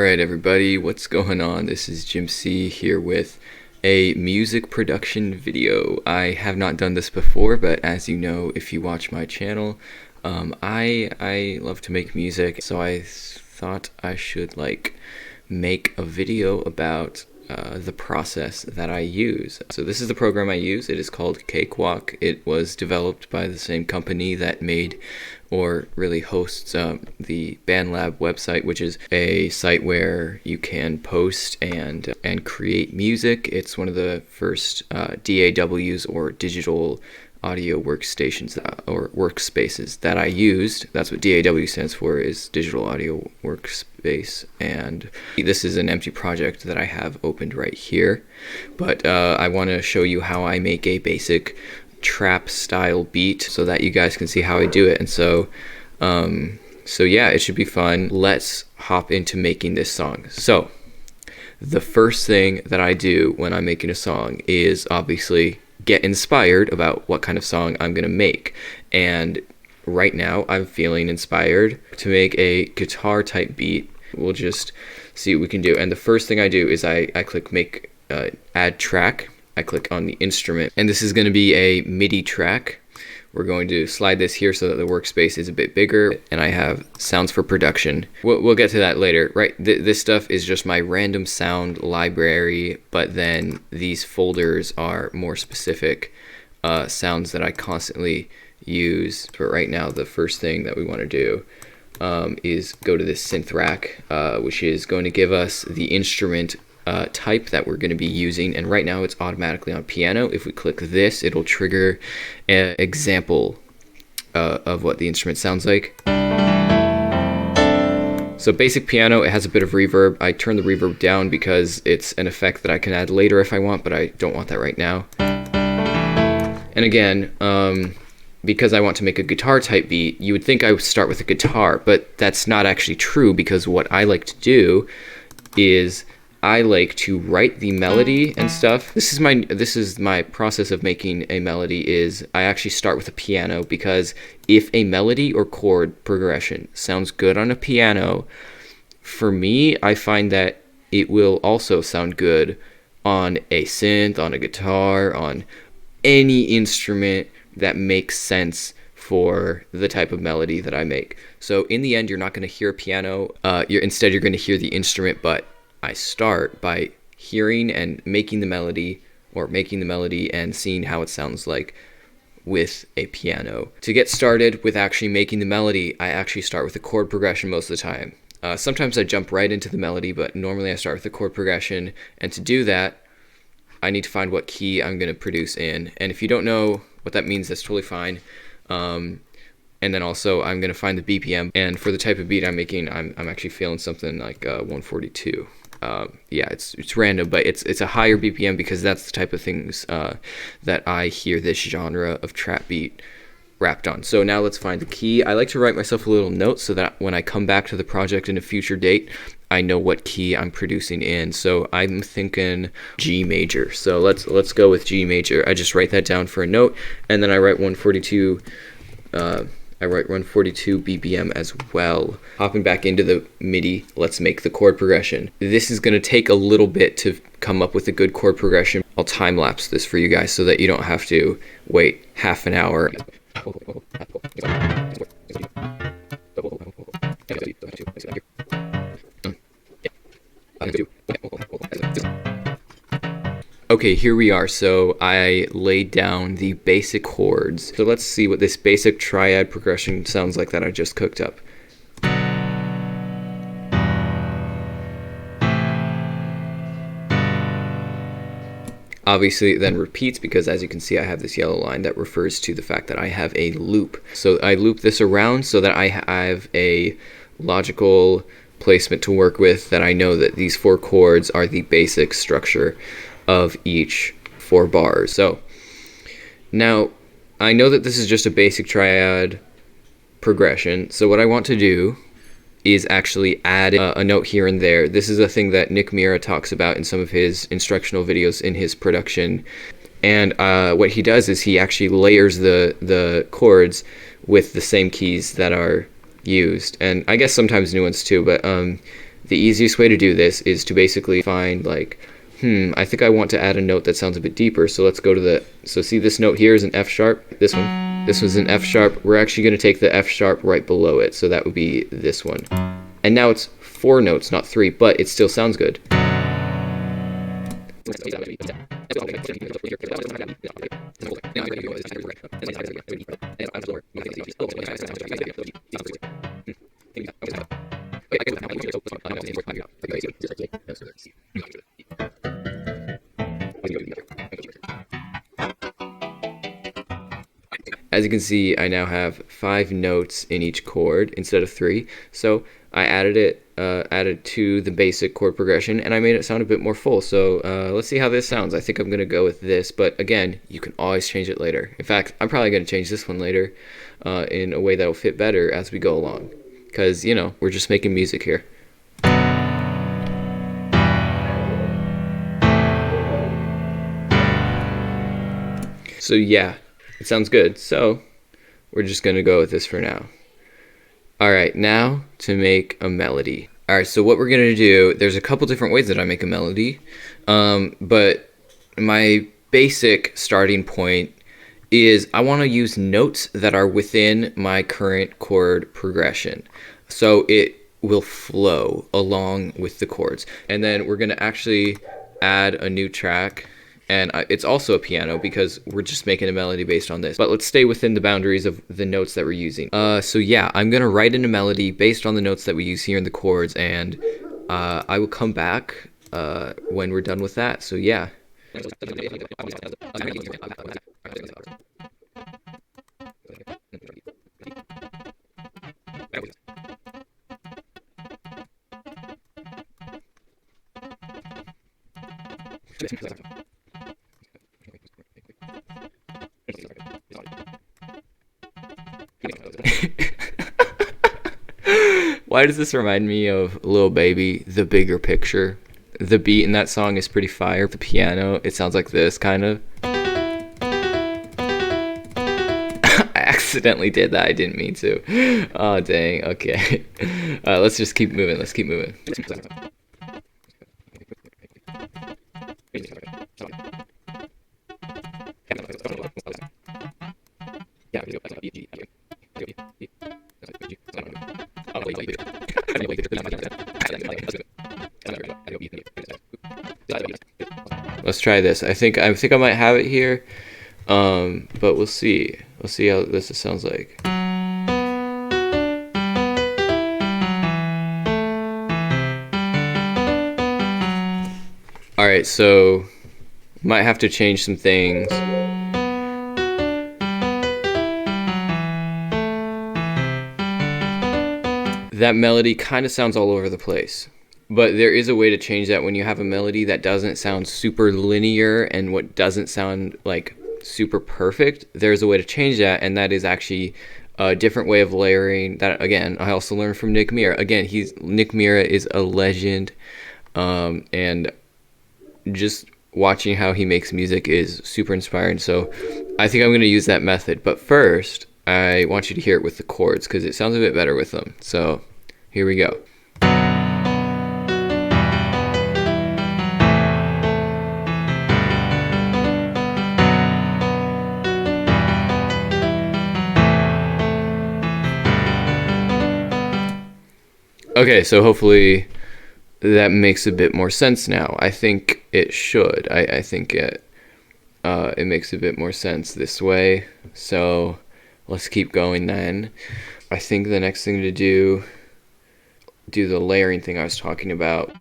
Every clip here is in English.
Alright everybody, what's going on? This is Jim C here with a music production video. I have not done this before, but as you know, if you watch my channel, I love to make music, so I thought I should make a video about the process that I use. So this is the program I use. It is called Cakewalk. It was developed by the same company that made or really hosts the BandLab website, which is a site where you can post and create music. It's one of the first DAWs, or digital audio workstations or workspaces, that I used. That's what DAW stands for, is digital audio workspace, and this is an empty project that I have opened right here, but I want to show you how I make a basic trap style beat so that you guys can see how I do it. And so yeah, it should be fun. Let's hop into making this song. So the first thing that I do when I'm making a song is obviously get inspired about what kind of song I'm gonna make. And right now I'm feeling inspired to make a guitar type beat. We'll just see what we can do. And the first thing I do is I click make add track. I click on the instrument, and this is going to be a MIDI track. We're going to slide this here so that the workspace is a bit bigger, and I have sounds for production. We'll get to that later, right? This stuff is just my random sound library, but then these folders are more specific sounds that I constantly use. But right now, the first thing that we want to do is go to this synth rack, which is going to give us the instrument type that we're going to be using, and right now it's automatically on piano. If we click this, it'll trigger an example of what the instrument sounds like. So basic piano, it has a bit of reverb. I turn the reverb down because it's an effect that I can add later if I want, but I don't want that right now. And again, because I want to make a guitar type beat, you would think I would start with a guitar, but that's not actually true, because what I like to do is I like to write the melody and stuff. This is my process of making a melody. Is I actually start with a piano, because if a melody or chord progression sounds good on a piano, for me, I find that it will also sound good on a synth, on a guitar, on any instrument that makes sense for the type of melody that I make. So in the end, you're not going to hear a piano. Instead, you're going to hear the instrument, but I start by hearing and making the melody, and seeing how it sounds like with a piano. To get started with actually making the melody, I actually start with a chord progression most of the time. Sometimes I jump right into the melody, but normally I start with the chord progression, and to do that, I need to find what key I'm going to produce in. And if you don't know what that means, that's totally fine. And then also I'm going to find the BPM, and for the type of beat I'm making, I'm actually feeling something like 142. Yeah, it's random, but it's a higher BPM because that's the type of things that I hear this genre of trap beat wrapped on. So now let's find the key. I like to write myself a little note so that when I come back to the project in a future date, I know what key I'm producing in. So I'm thinking G major. So let's go with G major. I just write that down for a note, and then I write 142. I write 142 BPM as well. Hopping back into the MIDI, let's make the chord progression. This is going to take a little bit to come up with a good chord progression. I'll time lapse this for you guys so that you don't have to wait half an hour. Okay, here we are. So I laid down the basic chords. So let's see what this basic triad progression sounds like that I just cooked up. Obviously it then repeats, because as you can see, I have this yellow line that refers to the fact that I have a loop. So I loop this around so that I have a logical placement to work with, that I know that these four chords are the basic structure of each 4 bars. So now I know that this is just a basic triad progression. So what I want to do is actually add a note here and there. This is a thing that Nick Mira talks about in some of his instructional videos in his production. And what he does is he actually layers the chords with the same keys that are used, and I guess sometimes new ones too, but the easiest way to do this is to basically find like, I think I want to add a note that sounds a bit deeper. So let's go to so see this note here is an F sharp. This was an F sharp. We're actually going to take the F sharp right below it. So that would be this one. And now it's 4 notes, not 3, but it still sounds good. As you can see, I now have 5 notes in each chord instead of 3. So I added to the basic chord progression, and I made it sound a bit more full. So let's see how this sounds. I think I'm going to go with this, but again, you can always change it later. In fact, I'm probably going to change this one later in a way that will fit better as we go along. Because, you know, we're just making music here. So yeah, it sounds good. So we're just going to go with this for now. All right, now to make a melody. All right, so what we're going to do, there's a couple different ways that I make a melody, but my basic starting point is I want to use notes that are within my current chord progression. So it will flow along with the chords. And then we're going to actually add a new track. And it's also a piano because we're just making a melody based on this. But let's stay within the boundaries of the notes that we're using. So yeah, I'm going to write in a melody based on the notes that we use here in the chords. And I will come back when we're done with that. So yeah. Why does this remind me of Lil Baby, The Bigger Picture? The beat in that song is pretty fire. The piano, it sounds like this, kind of. I accidentally did that. I didn't mean to. Oh, dang. Okay. Let's just keep moving. Let's keep moving. Let's try this. I think I might have it here, but we'll see. We'll see how this sounds like. All right, so might have to change some things. That melody kind of sounds all over the place. But there is a way to change that when you have a melody that doesn't sound super linear and what doesn't sound like super perfect. There's a way to change that, and that is actually a different way of layering. That again, I also learned from Nick Mira. Again, Nick Mira is a legend, and just watching how he makes music is super inspiring. So I think I'm going to use that method. But first, I want you to hear it with the chords because it sounds a bit better with them. So here we go. Okay, so hopefully that makes a bit more sense now. I think it should. I think it makes a bit more sense this way. So let's keep going then. I think the next thing to do the layering thing I was talking about.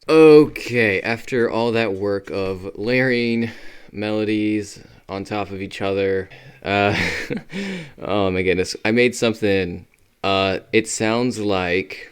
Okay, after all that work of layering melodies on top of each other, uh, oh my goodness, I made something. It sounds like,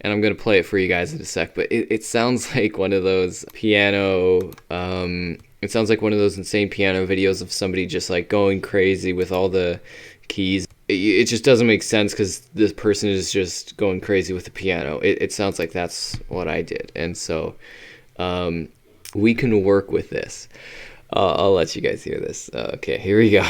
and I'm gonna play it for you guys in a sec, but it sounds like one of those piano, it sounds like one of those insane piano videos of somebody just like going crazy with all the keys. It just doesn't make sense because this person is just going crazy with the piano. It sounds like that's what I did, and so we can work with this. I'll let you guys hear this. Okay, here we go.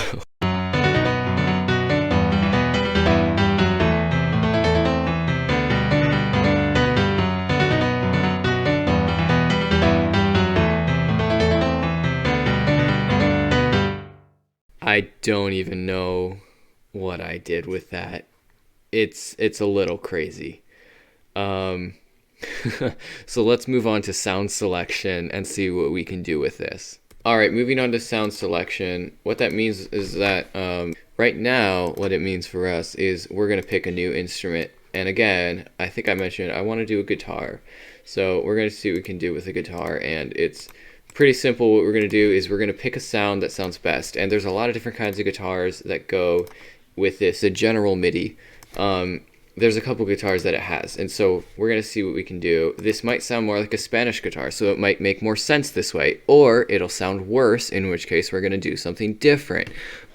I don't even know what I did with that. It's a little crazy. Um, so let's move on to sound selection and see what we can do with this. All right, moving on to sound selection. What that means is that right now, what it means for us is we're going to pick a new instrument. And again, I think I mentioned I want to do a guitar. So we're going to see what we can do with a guitar. And it's pretty simple. What we're going to do is we're going to pick a sound that sounds best. And there's a lot of different kinds of guitars that go with this. The general MIDI. There's a couple guitars that it has, and so we're going to see what we can do. This might sound more like a Spanish guitar, so it might make more sense this way, or it'll sound worse, in which case we're going to do something different.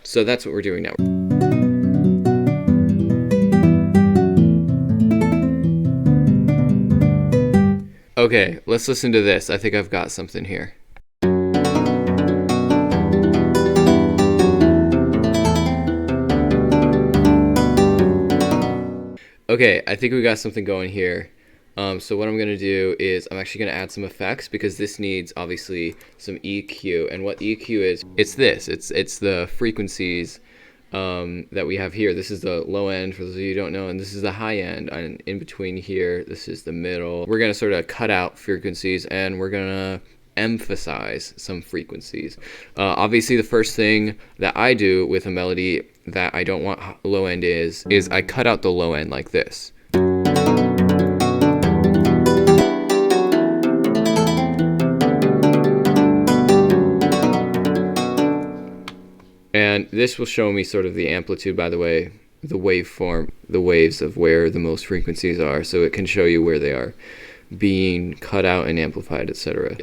So that's what we're doing now. Okay, let's listen to this. I think I've got something here. Okay, I think we got something going here. So what I'm going to do is I'm actually going to add some effects because this needs obviously some EQ. And what EQ is, it's this. It's the frequencies that we have here. This is the low end for those of you who don't know, and this is the high end. And in between here, this is the middle. We're going to sort of cut out frequencies and we're going to emphasize some frequencies. Obviously, the first thing that I do with a melody that I don't want low end is I cut out the low end like this. And this will show me sort of the amplitude, by the way, the waveform, the waves of where the most frequencies are, so it can show you where they are being cut out and amplified, etc.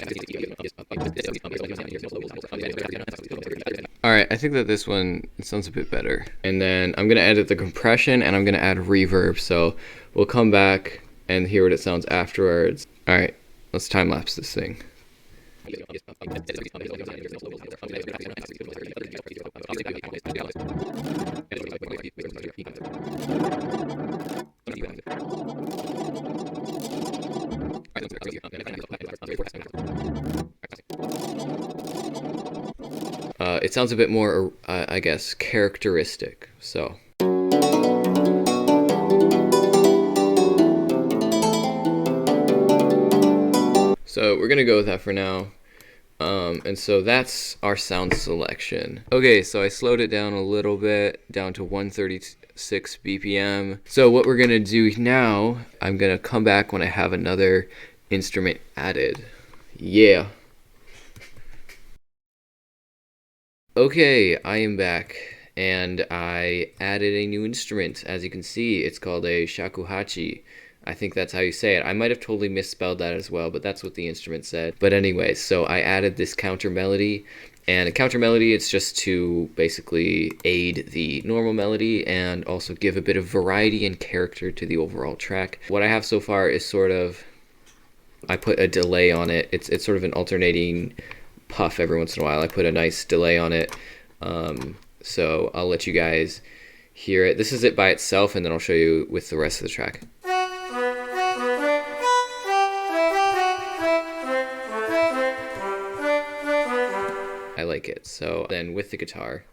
Alright, I think that this one sounds a bit better. And then I'm going to edit the compression and I'm going to add reverb, so we'll come back and hear what it sounds afterwards. Alright, let's time-lapse this thing. It sounds a bit more, I guess, characteristic, so. So we're gonna go with that for now. And so that's our sound selection. Okay, so I slowed it down a little bit, down to 136 BPM. So what we're gonna do now, I'm gonna come back when I have another instrument added. Yeah. Okay, I am back, and I added a new instrument. As you can see, it's called a shakuhachi. I think that's how you say it. I might have totally misspelled that as well, but that's what the instrument said. But anyway, so I added this counter melody, and a counter melody, it's just to basically aid the normal melody and also give a bit of variety and character to the overall track. What I have so far is sort of, I put a delay on it. It's sort of an alternating puff every once in a while. I put a nice delay on it, so I'll let you guys hear it. This is it by itself, and then I'll show you with the rest of the track. I like it. So then with the guitar.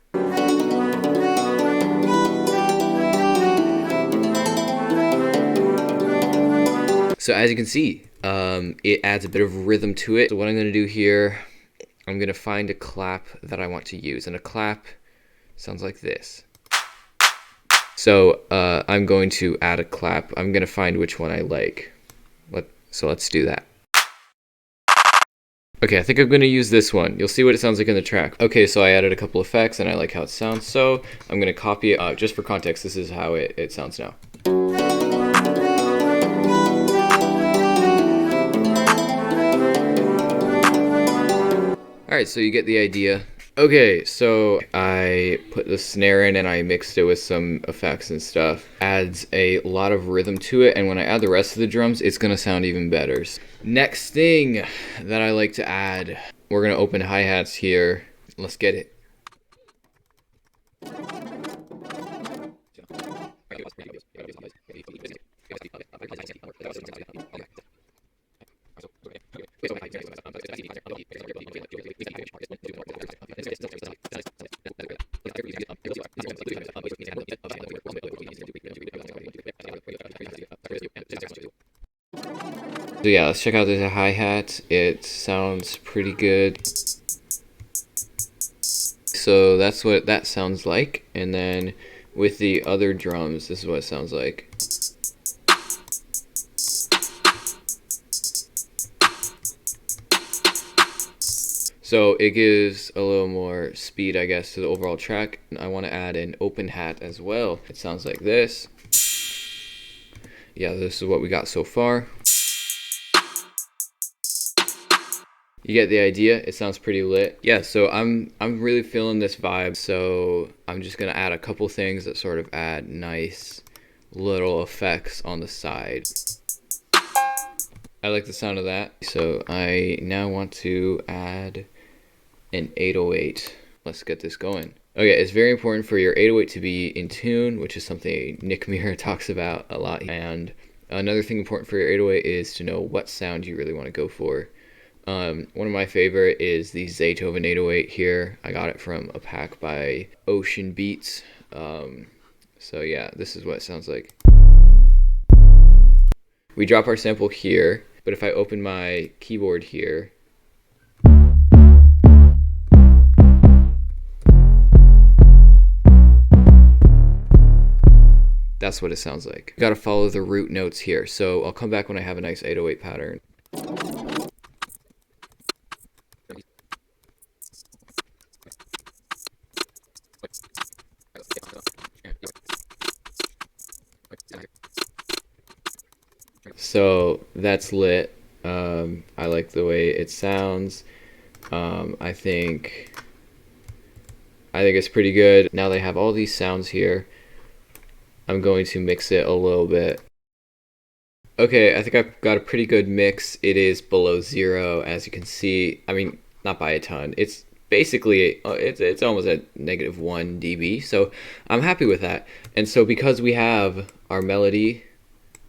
So as you can see, it adds a bit of rhythm to it. So what I'm going to do here, I'm going to find a clap that I want to use. And a clap sounds like this. So I'm going to add a clap. I'm going to find which one I like. So let's do that. Okay, I think I'm going to use this one. You'll see what it sounds like in the track. Okay, so I added a couple effects and I like how it sounds. So I'm going to copy it. Just for context, this is how it sounds now. Alright, so you get the idea. Okay, so I put the snare in and I mixed it with some effects and stuff. Adds a lot of rhythm to it, and when I add the rest of the drums, it's gonna sound even better. Next thing that I like to add, we're gonna open hi-hats here. Let's get it. So yeah, let's check out the hi-hat. It sounds pretty good. So that's what that sounds like. And then with the other drums, this is what it sounds like. So it gives a little more speed, I guess, to the overall track. I want to add an open hat as well. It sounds like this. Yeah, this is what we got so far. You get the idea. It sounds pretty lit. Yeah, so I'm really feeling this vibe. So I'm just gonna add a couple things that sort of add nice little effects on the side. I like the sound of that. So I now want to add an 808. Let's get this going. Okay, it's very important for your 808 to be in tune, which is something Nick Muir talks about a lot. And another thing important for your 808 is to know what sound you really want to go for. One of my favorite is the Zaytoven 808 here. I got it from a pack by Ocean Beats. So yeah, this is what it sounds like. We drop our sample here, but if I open my keyboard here, that's what it sounds like. You gotta follow the root notes here. So I'll come back when I have a nice 808 pattern. So that's lit. I like the way it sounds. I think it's pretty good. Now they have all these sounds here. I'm going to mix it a little bit. Okay, I think I've got a pretty good mix. It is below 0, as you can see. I mean, not by a ton. It's basically, it's almost at -1 dB. So I'm happy with that. And so because we have our melody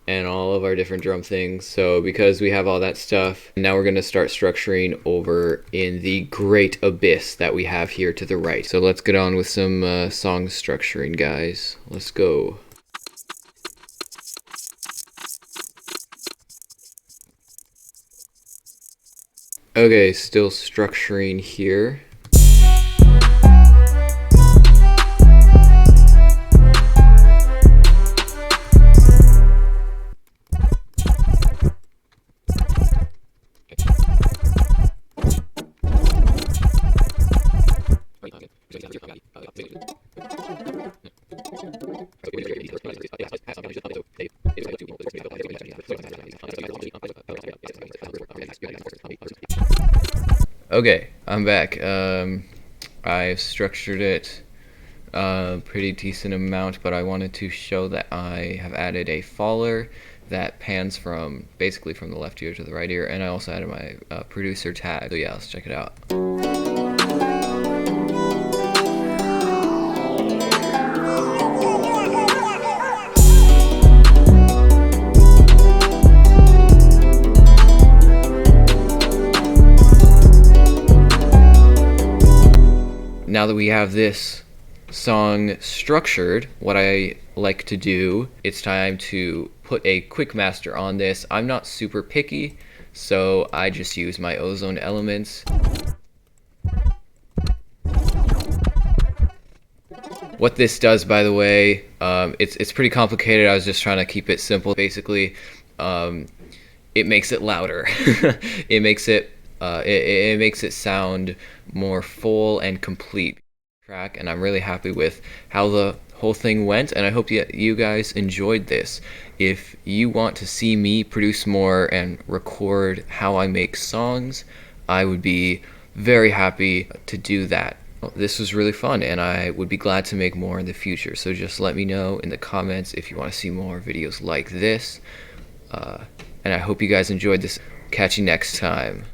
and all of our different drum things, so because we have all that stuff, now we're going to start structuring over in the great abyss that we have here to the right. So let's get on with some song structuring, guys. Let's go. Okay, still structuring here. Okay, I'm back. I've structured it a pretty decent amount, but I wanted to show that I have added a faller that pans from basically from the left ear to the right ear, and I also added my producer tag. So yeah, let's check it out. Now that we have this song structured, what I like to do, it's time to put a quick master on this. I'm not super picky, so I just use my Ozone Elements. What this does, by the way, it's pretty complicated. I was just trying to keep it simple. Basically, it makes it louder. It makes it makes it sound more full and complete track, and I'm really happy with how the whole thing went, and I hope you guys enjoyed this. If you want to see me produce more and record how I make songs, I would be very happy to do that. This was really fun, and I would be glad to make more in the future, so just let me know in the comments if you want to see more videos like this. And I hope you guys enjoyed this. Catch you next time.